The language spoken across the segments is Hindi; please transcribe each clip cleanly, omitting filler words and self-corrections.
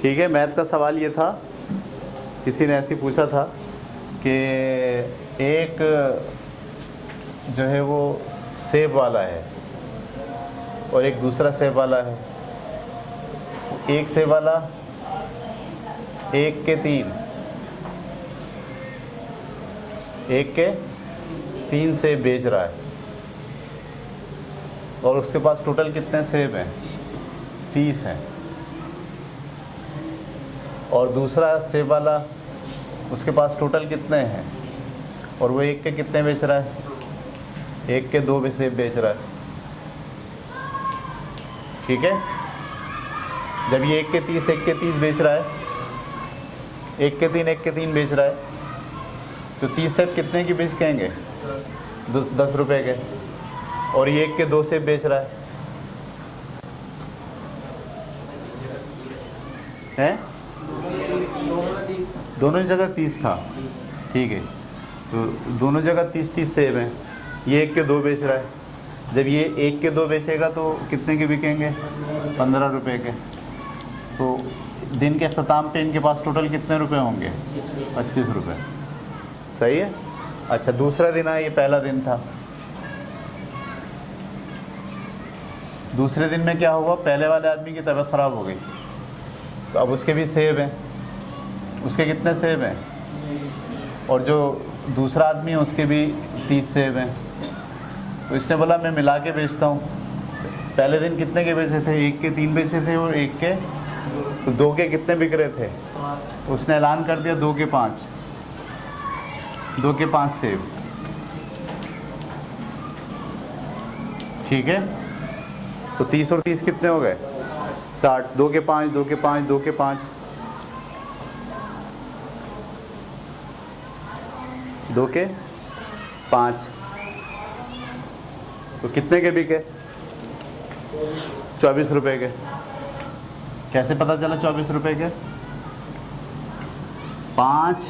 ठीक है, मैथ का सवाल ये था, किसी ने ऐसे पूछा था कि एक जो है वो सेब वाला है और एक दूसरा सेब वाला है। एक सेब वाला 1 के 3 सेब बेच रहा है और उसके पास टोटल कितने सेब हैं? 30 हैं। और दूसरा सेब वाला, उसके पास टोटल कितने हैं और वो 1 के कितने बेच रहा है? 1 के 2 सेब बेच रहा है। ठीक है, जब ये 1 के 30 बेच रहा है, 1 के 3 बेच रहा है, तो 30 सेब कितने की बेचेंगे? 10 रुपए के। और ये 1 के 2 सेब बेच रहा है, दोनों जगह 30 था। ठीक है, तो दोनों जगह 30 सेब हैं। ये 1 के 2 बेच रहा है। जब ये 1 के 2 बेचेगा तो कितने के बिकेंगे? 15 रुपए के। तो दिन के अख्ताम पे इनके पास टोटल कितने रुपए होंगे? 25 रुपये। सही है। अच्छा, दूसरा दिन आया, ये पहला दिन था। दूसरे दिन में क्या हुआ? पहले वाले आदमी की तबीयत ख़राब हो गई, तो अब उसके भी सेब हैं। उसके कितने सेब हैं? और जो दूसरा आदमी है उसके भी 30 सेब हैं। तो इसने बोला मैं मिला के बेचता हूँ। पहले दिन कितने के बेचे थे? 1 के 3 बेचे थे और 1 के तो 2 के कितने बिक रहे थे? उसने ऐलान कर दिया 2 के 5 सेब। ठीक है, तो 30 और 30 कितने हो गए? 60। 2 के 5 2 के 5 2 के 5 2 के 5 तो कितने के बिके? 24 रुपए के। कैसे पता चला 24 रुपए के? 5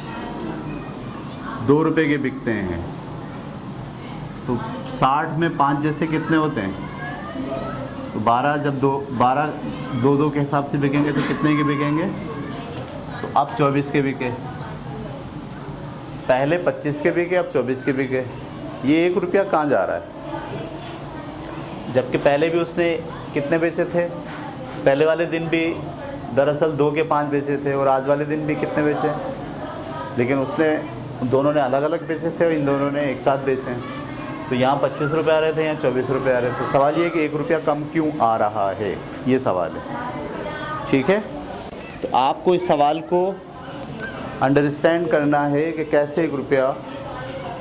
2 रुपए के बिकते हैं, तो 60 में 5 जैसे कितने होते हैं? तो 12, जब 2 के हिसाब से बिकेंगे तो कितने के बिकेंगे? तो अब 24 के बिके। पहले 25 के बिके, अब 24 के बिके। ये 1 रुपया कहाँ जा रहा है? जबकि पहले भी उसने कितने बेचे थे? पहले वाले दिन भी दरअसल 2 के 5 बेचे थे और आज वाले दिन भी कितने बेचे? लेकिन उसने, दोनों ने अलग अलग बेचे थे और इन दोनों ने एक साथ बेचे हैं। तो यहाँ 25 रुपये आ रहे थे, यहाँ 24 रुपये आ रहे थे। सवाल ये है कि 1 रुपया कम क्यों आ रहा है, ये सवाल है। ठीक है, तो आपको इस सवाल को अंडरस्टैंड करना है कि कैसे 1 रुपया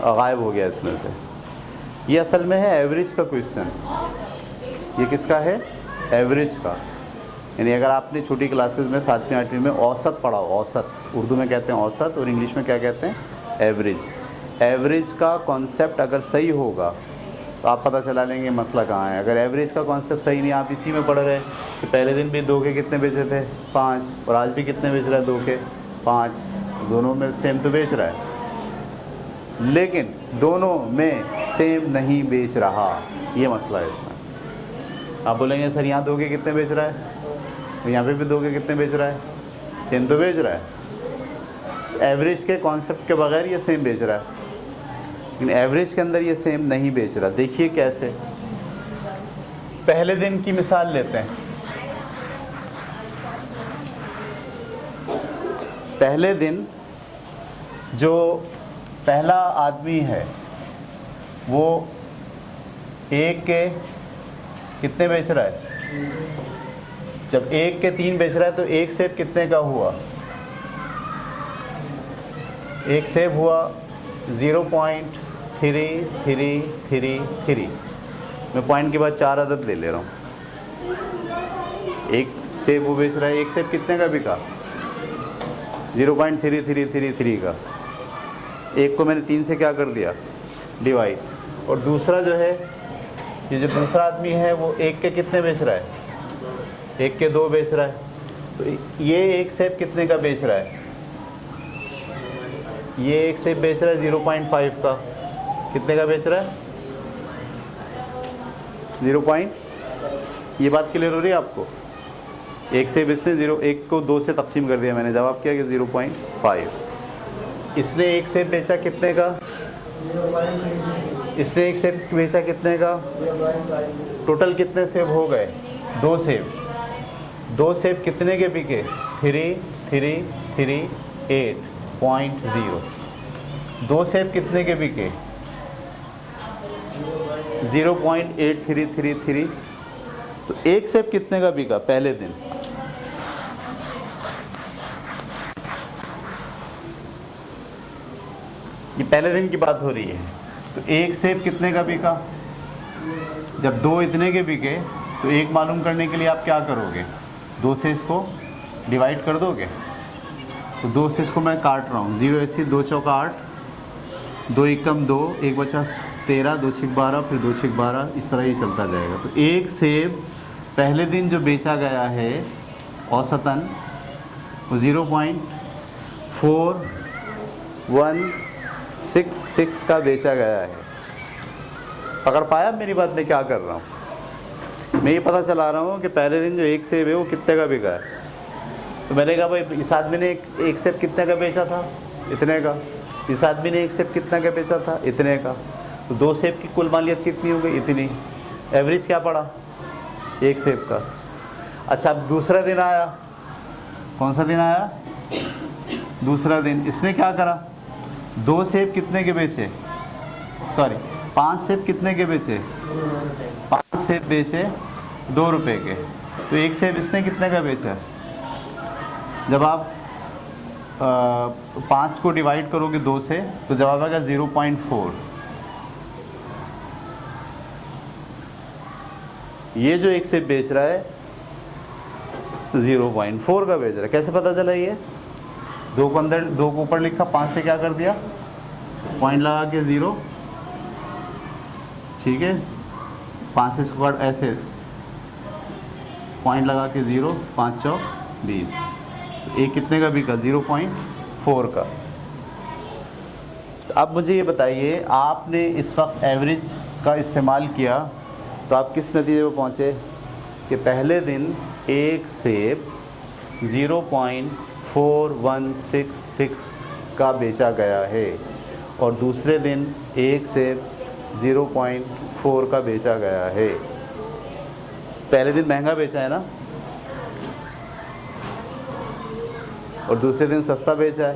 गायब हो गया इसमें से। ये असल में है एवरेज का क्वेश्चन। ये किसका है? एवरेज का। यानी अगर आपने छोटी क्लासेस में 7वीं 8वीं में औसत पढ़ा, औसत उर्दू में कहते हैं औसत और इंग्लिश में क्या कहते हैं? एवरेज। एवरेज का कॉन्सेप्ट अगर सही होगा तो आप पता चला लेंगे मसला कहाँ है। अगर एवरेज का कॉन्सेप्ट सही नहीं, आप इसी में पढ़ रहे कि पहले दिन भी 2 के कितने बेचे थे? 5, और आज भी कितने बेच रहा है? 2 के 5। दोनों में सेम तो बेच रहा है, लेकिन दोनों में सेम नहीं बेच रहा, ये मसला है इसमें। आप बोलेंगे सर यहाँ 2 के कितने बेच रहा है, तो यहाँ पे भी 2 के कितने बेच रहा है? सेम तो बेच रहा है। एवरेज के कॉन्सेप्ट के बगैर ये सेम बेच रहा है, लेकिन एवरेज के अंदर ये सेम नहीं बेच रहा। देखिए कैसे। पहले दिन की मिसाल लेते हैं। पहले दिन जो पहला आदमी है वो 1 के कितने बेच रहा है? जब 1 के 3 बेच रहा है तो 1 सेब कितने का हुआ? 1 सेब हुआ 0.3333। मैं पॉइंट के बाद 4 अदद ले रहा हूँ। 1 सेब वो बेच रहा है, 1 सेब कितने का बिका? 0.3333 का। एक को मैंने 3 से क्या कर दिया? डिवाइड। और दूसरा जो है, ये जो दूसरा आदमी है वो 1 के कितने बेच रहा है? 1 के 2 बेच रहा है। तो ये 1 सेब कितने का बेच रहा है? ये 1 सेब बेच रहा है 0.5 का। कितने का बेच रहा है? 0. ये बात क्लियर हो रही है आपको? एक सेब इसने 1 को 2 से तकसीम कर दिया, मैंने जवाब किया कि 0.5। इसने एक सेब बेचा कितने का? इसने एक सेब बेचा कितने का? टोटल कितने सेब हो गए? 2 सेब। 2 सेब कितने के बिके? 3338.0। 2 सेब कितने के बिके? 0.8333। तो एक सेब कितने का बिका पहले दिन? ये पहले दिन की बात हो रही है। तो एक सेब कितने का बिका? जब 2 इतने के बिके तो एक मालूम करने के लिए आप क्या करोगे? 2 से इसको डिवाइड कर दोगे। तो 2 से इसको मैं काट रहा हूँ, 0 ऐसी 2 चौका 8, 2 एकम 2, 1 बचा 13, 2 छीक 12, फिर 2 छीक 12, इस तरह ही चलता जाएगा। तो एक सेब पहले दिन जो बेचा गया है औसतन वो 0.4166 का बेचा गया है। पकड़ पाया मेरी बात? मैं क्या कर रहा हूँ? मैं ये पता चला रहा हूँ कि पहले दिन जो एक सेब है वो कितने का बिका है। तो मैंने कहा भाई इस आदमी ने एक सेब कितने का बेचा था? इतने का। इस आदमी ने एक सेब कितना का बेचा था? इतने का। तो 2 सेब की कुल मालियत कितनी हो गई? इतनी। एवरेज क्या पड़ा? एक सेब का। अच्छा, अब दूसरा दिन आया। कौन सा दिन आया? दूसरा दिन। इसने क्या करा? 2 सेब कितने के बेचे? सॉरी, 5 सेब कितने के बेचे? 5 सेब बेचे 2 रुपए के। तो एक सेब इसने कितने का बेचा? जब आप 5 को डिवाइड करोगे 2 से तो जवाब आएगा 0.4। ये जो एक सेब बेच रहा है 0.4 का बेच रहा है। कैसे पता चला? ये 2 को अंदर, 2 को ऊपर लिखा, 5 से क्या कर दिया? पॉइंट लगा के 0, ठीक है। 5 से स्क्वायर ऐसे पॉइंट लगा के 0, 5 चौक 20। तो एक कितने का बिका? 0.4 का। तो अब मुझे ये बताइए, आपने इस वक्त एवरेज का इस्तेमाल किया तो आप किस नतीजे पर पहुँचे कि पहले दिन एक सेब 0.4166 का बेचा गया है और दूसरे दिन एक सेब 0.4 का बेचा गया है। पहले दिन महंगा बेचा है ना, और दूसरे दिन सस्ता बेचा है।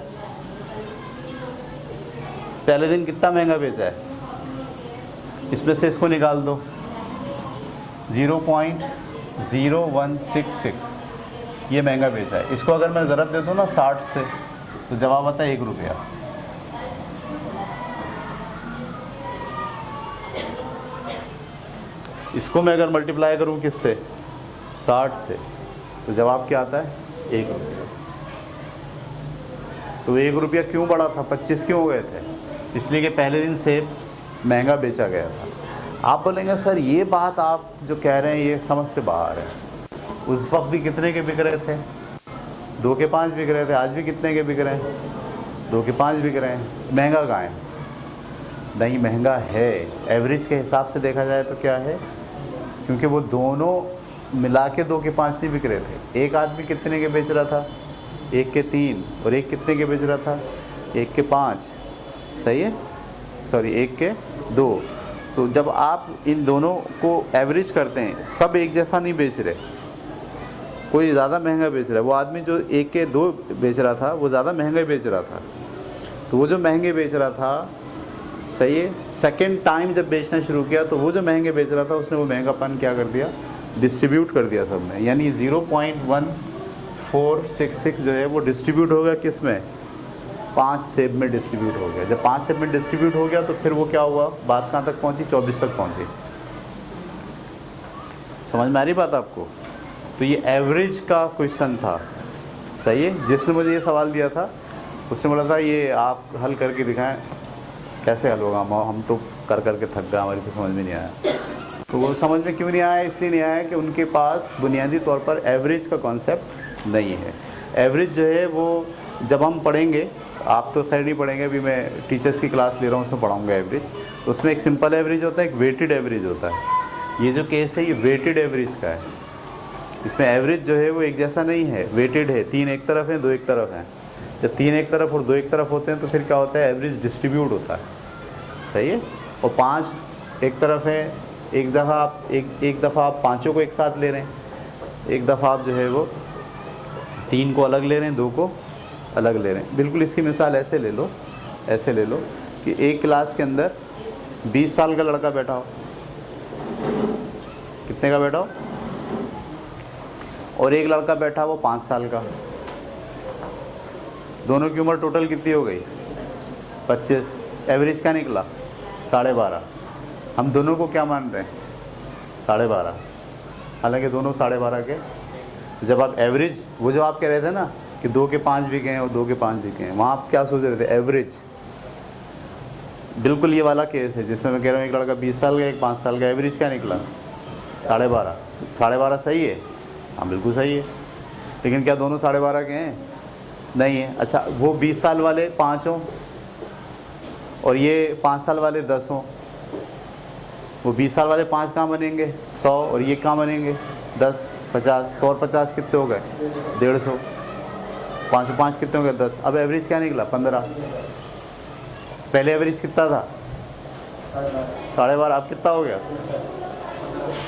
पहले दिन कितना महंगा बेचा है? इसमें से इसको निकाल दो, 0.0166 ये महंगा बेचा है। इसको अगर मैं ज़रब दे दूँ ना 60 से तो जवाब आता है 1 रुपया। इसको मैं अगर मल्टीप्लाई करूँ किससे? 60 से, तो जवाब क्या आता है? 1 रुपया। तो 1 रुपया क्यों बढ़ा था? 25 क्यों हो गए थे? इसलिए कि पहले दिन सेब महंगा बेचा गया था। आप बोलेंगे सर ये बात आप जो कह रहे हैं ये समझ से बाहर है। उस वक्त भी कितने के बिक रहे थे? 2 के 5 बिक रहे थे। आज भी कितने के बिक रहे हैं? 2 के 5 बिक रहे हैं। महंगा कहाँ है? नहीं, महंगा है। एवरेज के हिसाब से देखा जाए तो क्या है, क्योंकि वो दोनों मिला के 2 के 5 नहीं बिक रहे थे। एक आदमी कितने के बेच रहा था? 1 के 3। और एक कितने के बेच रहा था? 1 के 5। सही है, सॉरी 1 के 2। तो जब आप इन दोनों को एवरेज करते हैं, सब एक जैसा नहीं बेच रहे, कोई ज़्यादा महंगा बेच रहा है। वो आदमी जो 1 के 2 बेच रहा था वो ज़्यादा महंगा बेच रहा था। तो वो जो महंगे बेच रहा था, सही है, सेकेंड टाइम जब बेचना शुरू किया तो वो जो महंगे बेच रहा था उसने वो महंगापन क्या कर दिया? डिस्ट्रीब्यूट कर दिया सब में। यानी 0.1466 जो है वो डिस्ट्रीब्यूट हो गया किस में? 5 सेब में डिस्ट्रीब्यूट हो गया। जब 5 सेब में डिस्ट्रीब्यूट हो गया तो फिर वो क्या हुआ? बात कहाँ तक पहुँची? 24 तक पहुँची। समझ में आ रही बात आपको? तो ये एवरेज का क्वेश्चन था। चाहिए, जिसने मुझे ये सवाल दिया था उसने बोला था ये आप हल करके दिखाएं। कैसे हल होगा? हम तो कर करके थक गए, हमारी तो समझ में नहीं आया। तो वो समझ में क्यों नहीं आया? इसलिए नहीं आया कि उनके पास बुनियादी तौर पर एवरेज का कॉन्सेप्ट नहीं है। एवरेज जो है वो जब हम पढ़ेंगे, आप तो खैर नहीं पढ़ेंगे, अभी मैं टीचर्स की क्लास ले रहा हूँ उसमें पढ़ाऊँगा एवरेज। तो उसमें एक सिंपल एवरेज होता है, एक वेटेड एवरेज होता है। ये जो केस है ये वेटेड एवरेज का है। इसमें एवरेज जो है वो एक जैसा नहीं है, वेटेड है। 3 एक तरफ हैं, 2 एक तरफ हैं। जब 3 एक तरफ और 2 एक तरफ होते हैं तो फिर क्या होता है, एवरेज डिस्ट्रीब्यूट होता है, सही है। और 5 एक तरफ है, एक दफ़ा आप पाँचों को एक साथ ले रहे हैं, एक दफ़ा आप जो है वो 3 को अलग ले रहे हैं, 2 को अलग ले रहे हैं। बिल्कुल इसकी मिसाल ऐसे ले लो कि एक क्लास के अंदर 20 साल का लड़का बैठा हो, कितने का बैठा हो, और एक लड़का बैठा वो 5 साल का। दोनों की उम्र टोटल कितनी हो गई, 25। एवरेज क्या निकला, 12.5। हम दोनों को क्या मान रहे हैं, 12.5, हालांकि दोनों 12.5 के। तो जब आप एवरेज, वो जो आप कह रहे थे ना कि 2 के 5 भी गए और 2 के 5 भी गए, वहाँ आप क्या सोच रहे थे, एवरेज। बिल्कुल ये वाला केस है जिसमें मैं कह रहा हूँ एक लड़का 20 साल का, एक 5 साल का, एवरेज क्या निकला, 12.5। 12.5 सही है, हाँ बिल्कुल सही है। लेकिन क्या दोनों 12.5 के हैं, नहीं है। अच्छा, वो 20 साल वाले 5 हों और ये 5 साल वाले 10 हों, वो 20 साल वाले 5 कहाँ बनेंगे, 100, और ये कहाँ बनेंगे, 10, 50। 100 और 50 कितने हो गए, 150। 5 और 5 कितने हो गए, 10। अब एवरेज क्या निकला, 15। पहले एवरेज कितना था, 12.5, अब कितना हो गया,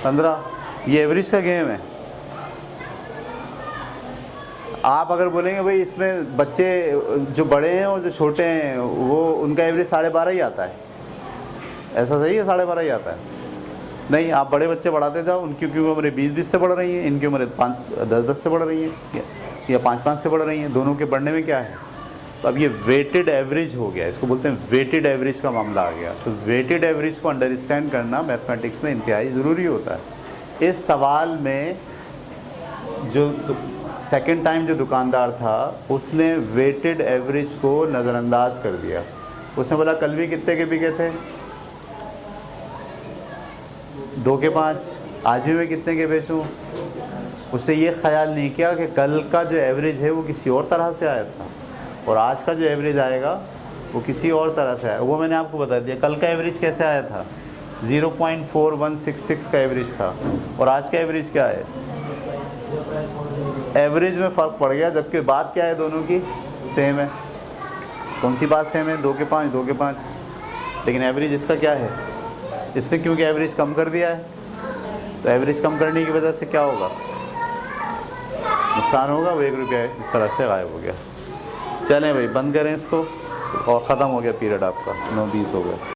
15। ये एवरेज का गेम है। आप अगर बोलेंगे भाई इसमें बच्चे जो बड़े हैं और जो छोटे हैं वो उनका एवरेज 12.5 ही आता है, ऐसा सही है, 12.5 ही आता है। नहीं, आप बड़े बच्चे बढ़ाते जाओ, उनकी उम्र 20-20 से बढ़ रही है, इनकी उम्र 5-10 से बढ़ रही है, या 5-5 से बढ़ रही है। दोनों के बढ़ने में क्या है, तो अब ये वेटेड एवरेज हो गया, इसको बोलते हैं वेटेड एवरेज का मामला आ गया। तो वेटेड एवरेज को अंडरस्टैंड करना मैथमेटिक्स में इंतहाई ज़रूरी होता है। इस सवाल में जो सेकेंड टाइम जो दुकानदार था उसने वेटेड एवरेज को नज़रअंदाज कर दिया। उसने बोला कल भी कितने के बिके थे, 2 के 5, आज भी मैं कितने के बेचूं। उसने ये ख्याल नहीं किया कि कल का जो एवरेज है वो किसी और तरह से आया था और आज का जो एवरेज आएगा वो किसी और तरह से आया। वो मैंने आपको बता दिया, कल का एवरेज कैसे आया था, 0.4166 का एवरेज था, और आज का एवरेज क्या है, एवरेज में फ़र्क पड़ गया, जबकि बात क्या है, दोनों की सेम है। कौन सी बात सेम है, 2 के 5, 2 के 5, लेकिन एवरेज इसका क्या है, इसने क्योंकि एवरेज कम कर दिया है, तो एवरेज कम करने की वजह से क्या होगा, नुकसान होगा। वो 1 रुपया इस तरह से गायब हो गया। चलें भाई, बंद करें इसको, और ख़त्म हो गया पीरियड आपका, 9:20 हो गया।